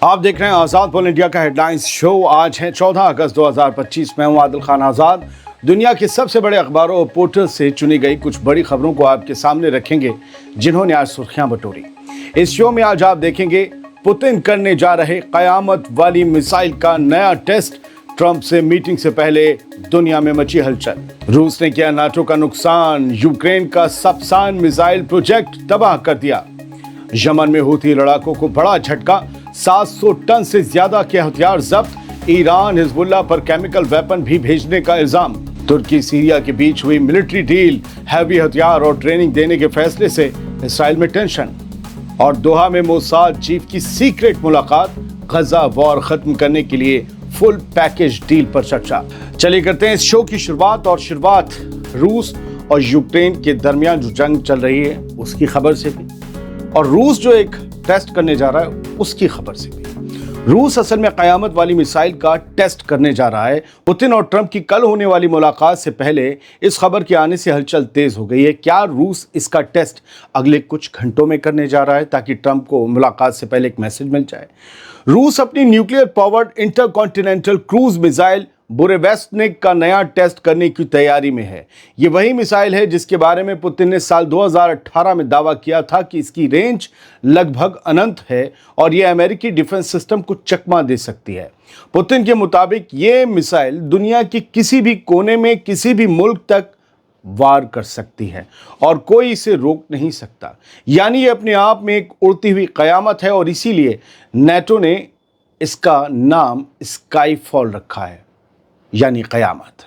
आप देख रहे हैं आज़ाद पोल इंडिया का हेडलाइंस शो। आज है 14 अगस्त 2025। मैं हूं आदिल खान आज़ाद। दुनिया के सबसे बड़े अखबारों और पोर्टल से चुनी गई कुछ बड़ी खबरों को आपके सामने रखेंगे जिन्होंने आज सुर्खियां बटोरी। इस शो में आज आप देखेंगे पुतिन करने जा रहे कयामत वाली मिसाइल का नया टेस्ट। ट्रंप से मीटिंग से पहले दुनिया में मची हलचल। रूस ने किया नाटो का नुकसान। यूक्रेन का सप्सान मिसाइल प्रोजेक्ट तबाह कर दिया। यमन में हूथी लड़ाकों को बड़ा झटका। 700 टन से ज्यादा के हथियार जब्त। ईरान हिजबुल्लाह पर केमिकल वेपन भी भेजने का इल्जाम। तुर्की सीरिया के बीच हुई मिलिट्री डील। हैवी हथियार और ट्रेनिंग देने के फैसले से इसराइल में टेंशन। और दोहा में मोसाद चीफ की सीक्रेट मुलाकात। गजा वॉर खत्म करने के लिए फुल पैकेज डील पर चर्चा। चलिए करते हैं इस शो की शुरुआत रूस और यूक्रेन के दरमियान जो जंग चल रही है उसकी खबर से भी, और रूस जो एक टेस्ट करने जा रहा है उसकी खबर से भी। रूस असल में कयामत वाली मिसाइल का टेस्ट करने जा रहा है। पुतिन और ट्रंप की कल होने वाली मुलाकात से पहले इस खबर के आने से हलचल तेज हो गई है। क्या रूस इसका टेस्ट अगले कुछ घंटों में करने जा रहा है ताकि ट्रंप को मुलाकात से पहले एक मैसेज मिल जाए? रूस अपनी nuclear powered intercontinental cruise missile Burevestnik का नया टेस्ट करने की तैयारी में है। ये वही मिसाइल है जिसके बारे में पुतिन ने साल 2018 में दावा किया था कि इसकी रेंज लगभग अनंत है और ये अमेरिकी डिफेंस सिस्टम को चकमा दे सकती है। पुतिन के मुताबिक ये मिसाइल दुनिया के किसी भी कोने में किसी भी मुल्क तक वार कर सकती है और कोई इसे रोक नहीं सकता। यानी ये अपने आप में एक उड़ती हुई कयामत है और इसीलिए नेटो ने इसका नाम स्काईफॉल रखा है, यानी कयामत,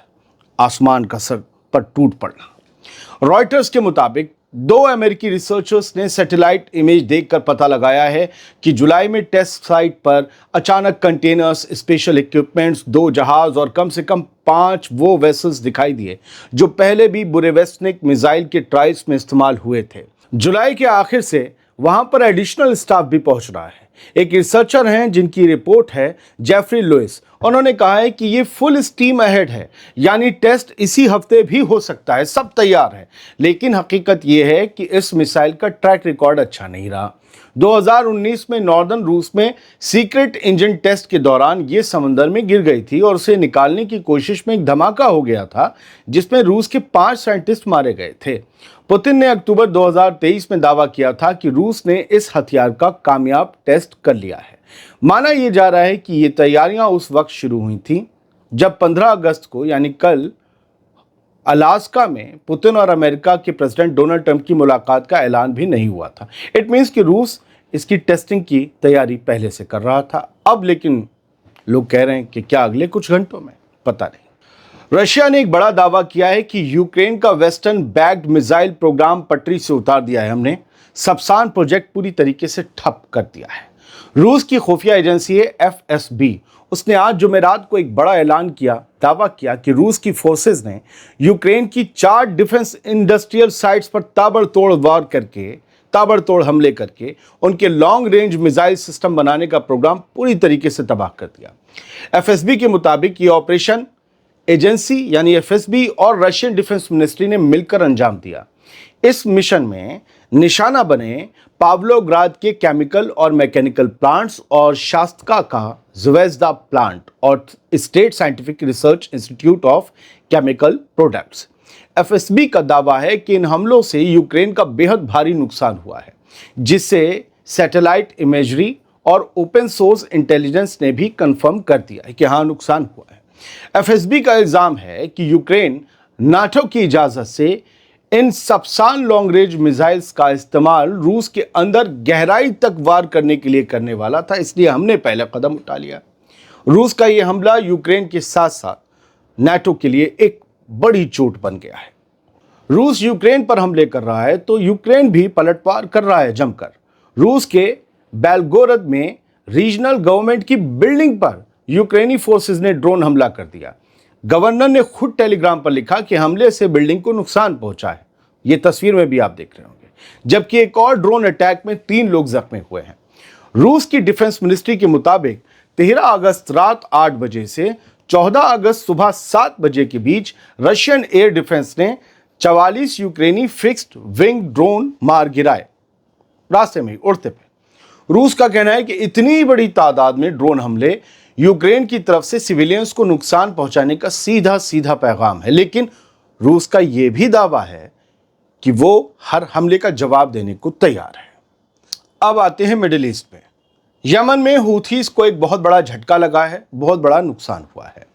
आसमान का सर पर टूट पड़ना। रॉयटर्स के मुताबिक 2 अमेरिकी रिसर्चर्स ने सैटेलाइट इमेज देखकर पता लगाया है कि जुलाई में टेस्ट साइट पर अचानक कंटेनर्स, स्पेशल इक्विपमेंट्स, 2 जहाज और कम से कम 5 वो वेसल्स दिखाई दिए जो पहले भी बुरेवेस्टनिक मिसाइल के ट्रायल्स में इस्तेमाल हुए थे। जुलाई के आखिर से वहां पर एडिशनल स्टाफ भी पहुंच रहा है। एक रिसर्चर हैं जिनकी रिपोर्ट है जेफरी लुइस। उन्होंने कहा है कि ये फुल स्टीम अहेड है, यानी टेस्ट इसी हफ्ते भी हो सकता है, सब तैयार है। लेकिन हकीकत ये है कि इस मिसाइल का ट्रैक रिकॉर्ड अच्छा नहीं रहा। 2019 में नॉर्दर्न रूस में सीक्रेट इंजन टेस्ट के दौरान ये समंदर में गिर गई थी और उसे निकालने की कोशिश में एक धमाका हो गया था जिसमें रूस के 5 साइंटिस्ट मारे गए थे। पुतिन ने अक्टूबर 2023 में दावा किया था कि रूस ने इस हथियार का कामयाब टेस्ट कर लिया है। माना यह जा रहा है कि ये तैयारियां उस वक्त शुरू हुई थी जब 15 अगस्त को, यानी कल, अलास्का में पुतिन और अमेरिका के प्रेसिडेंट डोनाल्ड ट्रंप की मुलाकात का ऐलान भी नहीं हुआ था। इट मीन्स कि रूस इसकी टेस्टिंग की तैयारी पहले से कर रहा था। अब लेकिन लोग कह रहे हैं कि क्या अगले कुछ घंटों में, पता नहीं। रशिया ने एक बड़ा दावा किया है कि यूक्रेन का वेस्टर्न बैग्ड मिसाइल प्रोग्राम पटरी से उतार दिया है। हमने सप्सान प्रोजेक्ट पूरी तरीके से ठप कर दिया है। रूस की खुफिया एजेंसी है FSB, उसने आज जुमेरात को एक बड़ा ऐलान किया, दावा किया कि रूस की फोर्सेस ने यूक्रेन की 4 डिफेंस इंडस्ट्रियल साइट्स पर ताबड़तोड़ हमले करके उनके लॉन्ग रेंज मिसाइल सिस्टम बनाने का प्रोग्राम पूरी तरीके से तबाह कर दिया। FSB के मुताबिक ये ऑपरेशन एजेंसी यानी FSB और रशियन डिफेंस मिनिस्ट्री ने मिलकर अंजाम दिया। इस मिशन में निशाना बने पावलोग्राद के केमिकल और मैकेनिकल प्लांट्स और शास्त्का का ज़्वेज़दा प्लांट और state scientific research institute of chemical products. FSB का दावा है कि इन हमलों से यूक्रेन का बेहद भारी नुकसान हुआ है, जिससे सैटेलाइट इमेजरी और ओपन सोर्स इंटेलिजेंस ने भी कंफर्म कर दिया है कि हाँ, नुकसान हुआ है। FSB का इल्जाम है कि यूक्रेन नाटो की इजाजत से इन सप्सान लॉन्ग रेंज मिसाइल्स का इस्तेमाल रूस के अंदर गहराई तक वार करने के लिए करने वाला था, इसलिए हमने पहला कदम उठा लिया। रूस का यह हमला यूक्रेन के साथ साथ नाटो के लिए एक बड़ी चोट बन गया है। रूस यूक्रेन पर हमले कर रहा है तो यूक्रेन भी पलटवार कर रहा है जमकर। रूस के बेलगोरद में रीजनल गवर्नमेंट की बिल्डिंग पर यूक्रेनी फोर्सेस ने ड्रोन हमला कर दिया। गवर्नर ने खुद टेलीग्राम पर लिखा कि हमले से बिल्डिंग को नुकसान पहुंचा है। ये तस्वीर में भी आप देख रहे होंगे। जबकि एक और ड्रोन अटैक में 3 लोग जख्मी हुए हैं। रूस की डिफेंस मिनिस्ट्री के मुताबिक 13 अगस्त रात 8 बजे से 14 अगस्त सुबह 7 बजे के बीच रशियन एयर डिफेंस ने 44 यूक्रेनी फिक्स्ड विंग ड्रोन मार गिराए, रास्ते में उड़ते पे। रूस का कहना है कि इतनी बड़ी तादाद में ड्रोन हमले यूक्रेन की तरफ से सिविलियंस को नुकसान पहुंचाने का सीधा सीधा पैगाम है, लेकिन रूस का यह भी दावा है कि वो हर हमले का जवाब देने को तैयार है। अब आते हैं मिडिल ईस्ट में। यमन में हूथीज को एक बहुत बड़ा झटका लगा है, बहुत बड़ा नुकसान हुआ है।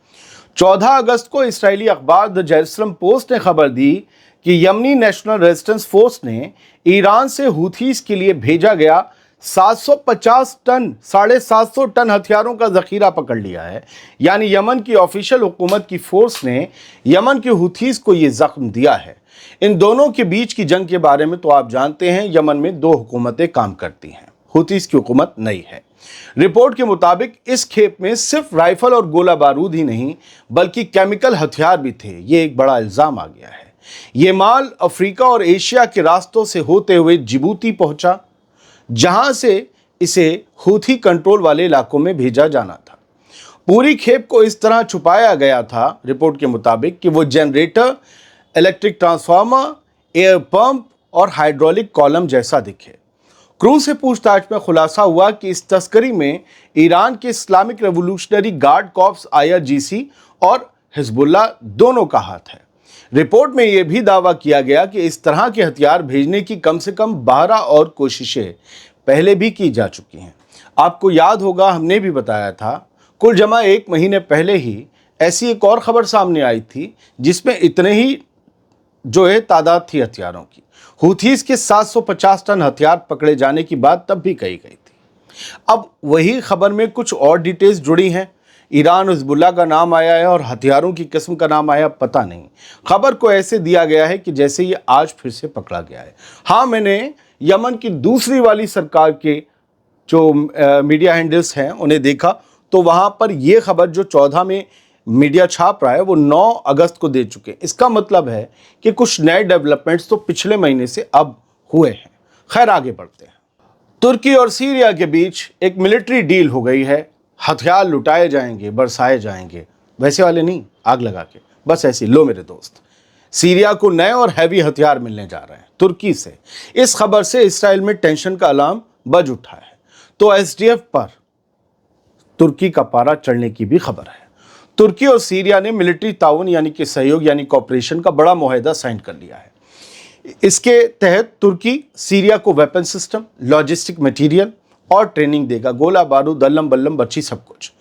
14 अगस्त को इस्राएली अखबार द जेरूसलम पोस्ट ने खबर दी कि यमनी नेशनल रेजिस्टेंस फोर्स ने ईरान से हूथीज के लिए भेजा गया 750 टन 750 टन हथियारों का जखीरा पकड़ लिया है। यानी यमन की ऑफिशियल हुकूमत की फोर्स ने यमन के हूथीज को यह जख्म दिया है। इन दोनों के बीच की जंग के बारे में तो आप जानते हैं, यमन में 2 हुकूमतें काम करती हैं, हूथीज की हुकूमत नई है। रिपोर्ट के मुताबिक इस खेप में सिर्फ राइफल और गोला बारूद ही नहीं बल्कि केमिकल हथियार भी थे। ये एक बड़ा इल्जाम आ गया है। ये माल अफ्रीका और एशिया के रास्तों से होते हुए जिबूती पहुंचा, जहां से इसे हूथी कंट्रोल वाले इलाकों में भेजा जाना था। पूरी खेप को इस तरह छुपाया गया था, रिपोर्ट के मुताबिक, कि वो generator, electric transformer, air pump और हाइड्रोलिक कॉलम जैसा दिखे। क्रू से पूछताछ में खुलासा हुआ कि इस तस्करी में ईरान के Islamic revolutionary guard corps IRGC और हिजबुल्लाह दोनों का हाथ है। रिपोर्ट में यह भी दावा किया गया कि इस तरह के हथियार भेजने की कम से कम 12 और कोशिशें पहले भी की जा चुकी हैं। आपको याद होगा, हमने भी बताया था, कुल जमा 1 महीने पहले ही ऐसी एक और खबर सामने आई थी जिसमें इतने ही तादाद थी हथियारों की। हूथीज के 750 टन हथियार पकड़े जाने की बात तब भी कही गई थी। अब वही खबर में कुछ और डिटेल्स जुड़ी हैं। ईरान, हिजबुल्लाह का नाम आया है और हथियारों की किस्म का नाम आया, पता नहीं। खबर को ऐसे दिया गया है कि जैसे ये आज फिर से पकड़ा गया है। हाँ, मैंने यमन की दूसरी वाली सरकार के जो मीडिया हैंडल्स हैं उन्हें देखा, तो वहाँ पर यह खबर जो 14 में मीडिया छाप रहा है वो 9 अगस्त को दे चुके हैं। इसका मतलब है कि कुछ नए डेवलपमेंट्स तो पिछले महीने से अब हुए हैं। खैर, आगे बढ़ते हैं। तुर्की और सीरिया के बीच एक मिलिट्री डील हो गई है। हथियार लुटाए जाएंगे, बरसाए जाएंगे, वैसे वाले नहीं, आग लगा के, बस ऐसे। लो मेरे दोस्त, सीरिया को नए और हैवी हथियार मिलने जा रहे हैं तुर्की से। इस खबर से इसराइल में टेंशन का अलार्म बज उठा है। तो SDF पर तुर्की का पारा चढ़ने की भी खबर है। तुर्की और सीरिया ने मिलिट्री ताउन यानी कि सहयोग यानी कॉपरेशन का बड़ा मुआहदा साइन कर लिया है। इसके तहत तुर्की सीरिया को वेपन सिस्टम, लॉजिस्टिक मटेरियल और ट्रेनिंग देगा। गोला बारूद, अल्लम बल्लम बच्ची, सब कुछ।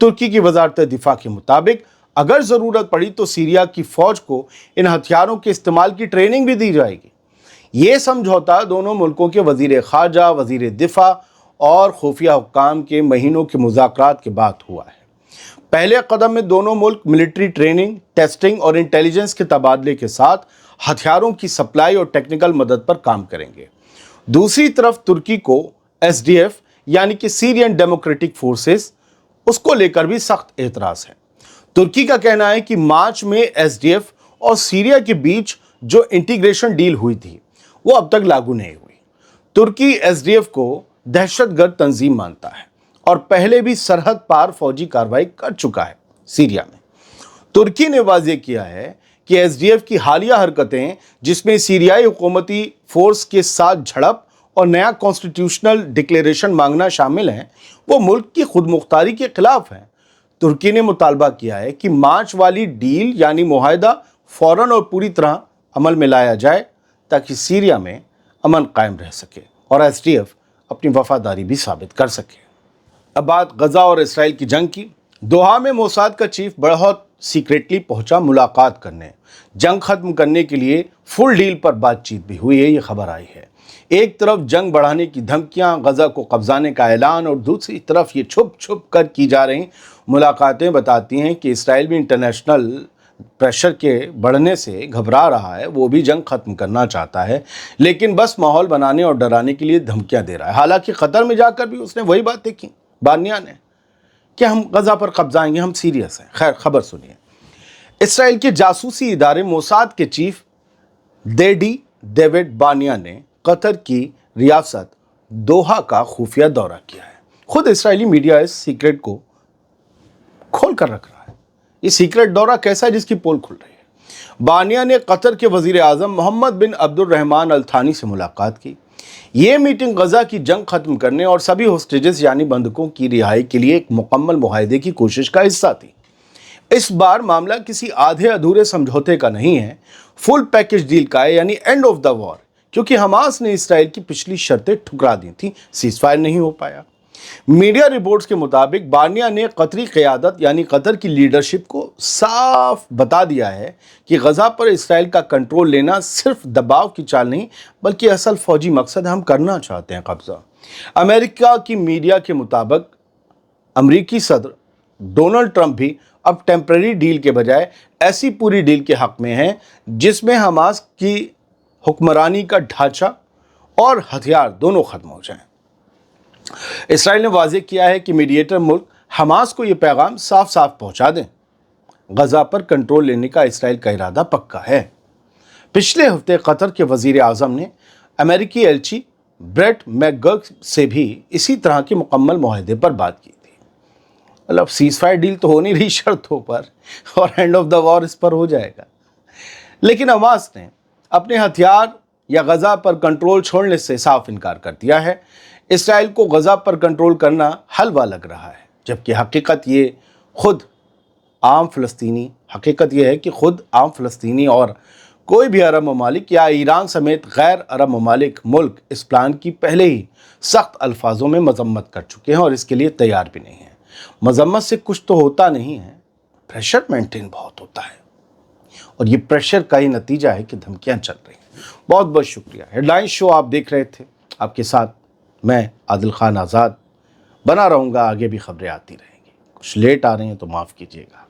तुर्की की वजारत दिफा के मुताबिक अगर ज़रूरत पड़ी तो सीरिया की फौज को इन हथियारों के इस्तेमाल की ट्रेनिंग भी दी जाएगी। ये समझौता दोनों मुल्कों के वजीर खारजा, वजीर दिफा और खुफिया हुक्काम के महीनों के मुज़ाकरात के बाद हुआ है। पहले कदम में दोनों मुल्क मिलिट्री ट्रेनिंग, टेस्टिंग और इंटेलिजेंस के तबादले के साथ हथियारों की सप्लाई और टेक्निकल मदद पर काम करेंगे। दूसरी तरफ तुर्की को SDF यानी कि सीरियन डेमोक्रेटिक फोर्सेस, उसको लेकर भी सख्त एतराज़ है। तुर्की का कहना है कि मार्च में SDF और सीरिया के बीच जो इंटीग्रेशन डील हुई थी वो अब तक लागू नहीं हुई। तुर्की SDF को दहशतगर्द तंजीम मानता है और पहले भी सरहद पार फौजी कार्रवाई कर चुका है सीरिया में। तुर्की ने वाज़ेह किया है कि SDF की हालिया हरकतें, जिसमें सीरियाई हुकूमती फोर्स के साथ झड़प और नया कॉन्स्टिट्यूशनल डिक्लेरेशन मांगना शामिल हैं, वो मुल्क की खुद मुख्तारी के खिलाफ हैं। तुर्की ने मुतालबा किया है कि मार्च वाली डील यानी मुआहदा फ़ौरन और पूरी तरह अमल में लाया जाए ताकि सीरिया में अमन कायम रह सके और SDF अपनी वफादारी भी साबित कर सके। अब बात गज़ा और इसराइल की जंग की। दोहा में मोसाद का चीफ बहुत सीक्रेटली पहुंचा मुलाकात करने। जंग ख़त्म करने के लिए फुल डील पर बातचीत भी हुई है, ये खबर आई है। एक तरफ जंग बढ़ाने की धमकियां, गज़ा को कब्जाने का ऐलान, और दूसरी तरफ ये छुप छुप कर की जा रही मुलाकातें बताती हैं कि इसराइल भी इंटरनेशनल प्रेशर के बढ़ने से घबरा रहा है। वो भी जंग ख़त्म करना चाहता है, लेकिन बस माहौल बनाने और डराने के लिए धमकियां दे रहा है। हालांकि कतर में जाकर भी उसने वही बातें की, बानिया ने, कि हम गज़ा पर कब्जाएंगे, हम सीरियस हैं। खैर, खबर सुनिए। इसराइल के जासूसी इदारे मोसाद के चीफ डेविड बानिया ने कतर की रियासत दोहा का खुफिया दौरा किया है। खुद इसराइली मीडिया इस सीक्रेट को खोल कर रख रहा है। ये सीक्रेट दौरा कैसा है जिसकी पोल खुल रही है। बानिया ने कतर के वजीर आज़म मोहम्मद बिन अब्दुल रहमान अल थानी से मुलाकात की। ये मीटिंग गजा की जंग खत्म करने और सभी होस्टेजेस यानी बंधकों की रिहाई के लिए एक मुकम्मल मुआहदे की कोशिश का हिस्सा थी। इस बार मामला किसी आधे अधूरे समझौते का नहीं है, फुल पैकेज डील का है, यानी एंड ऑफ द वॉर, क्योंकि हमास ने इसराइल की पिछली शर्तें ठुकरा दी थी, सीजफायर नहीं हो पाया। मीडिया रिपोर्ट्स के मुताबिक बार्निया ने कतरी क़यादत यानी कतर की लीडरशिप को साफ बता दिया है कि गजा पर इसराइल का कंट्रोल लेना सिर्फ दबाव की चाल नहीं बल्कि असल फौजी मकसद हम करना चाहते हैं कब्जा। अमेरिका की मीडिया के मुताबिक अमेरिकी सदर डोनाल्ड ट्रंप भी अब टेम्पररी डील के बजाय ऐसी पूरी डील के हक में हैं जिसमें हमास की हुक्मरानी का ढांचा और हथियार दोनों खत्म हो जाएं। इसराइल ने वाज़ेह किया है कि मीडिएटर मुल्क हमास को ये पैगाम साफ साफ पहुंचा दें, गजा पर कंट्रोल लेने का इसराइल का इरादा पक्का है। पिछले हफ्ते कतर के वज़ीर आज़म ने अमेरिकी एलची ब्रेट मैकगर्क से भी इसी तरह के मुकम्मल मुआहदे पर बात की थी। मतलब सीज़फायर डील तो हो नहीं रही शर्तों पर, और एंड ऑफ द वॉर इस पर हो जाएगा। लेकिन हमास ने अपने हथियार या गजा पर कंट्रोल छोड़ने से साफ इनकार कर दिया है। इसराइल को गजा पर कंट्रोल करना हलवा लग रहा है, जबकि हकीकत ये है कि खुद आम फ़लस्तीनी और कोई भी अरब ममालिक या ईरान समेत गैर अरब ममालिक मुल्क इस प्लान की पहले ही सख्त अल्फाजों में मजम्मत कर चुके हैं और इसके लिए तैयार भी नहीं है। मजम्मत से कुछ तो होता नहीं है, प्रेशर मेंटेन बहुत होता है, और ये प्रेशर का ही नतीजा है कि धमकियाँ चल रही हैं। बहुत बहुत शुक्रिया। हेडलाइन शो आप देख रहे थे, आपके साथ मैं आदिल खान आज़ाद बना रहूँगा, आगे भी खबरें आती रहेंगी। कुछ लेट आ रही हैं तो माफ़ कीजिएगा।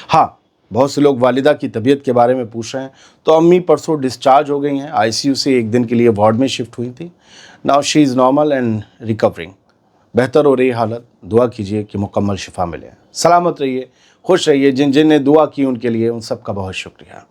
हाँ, बहुत से लोग वालिदा की तबीयत के बारे में पूछ रहे हैं, तो अम्मी परसों डिस्चार्ज हो गई हैं, आईसीयू से एक दिन के लिए वार्ड में शिफ्ट हुई थी। Now she is normal and recovering, बेहतर हो रही हालत। दुआ कीजिए कि मुकम्मल शिफा मिले। सलामत रहिए, खुश रहिए। जिन जिन ने दुआ की उनके लिए उन सब का बहुत शुक्रिया।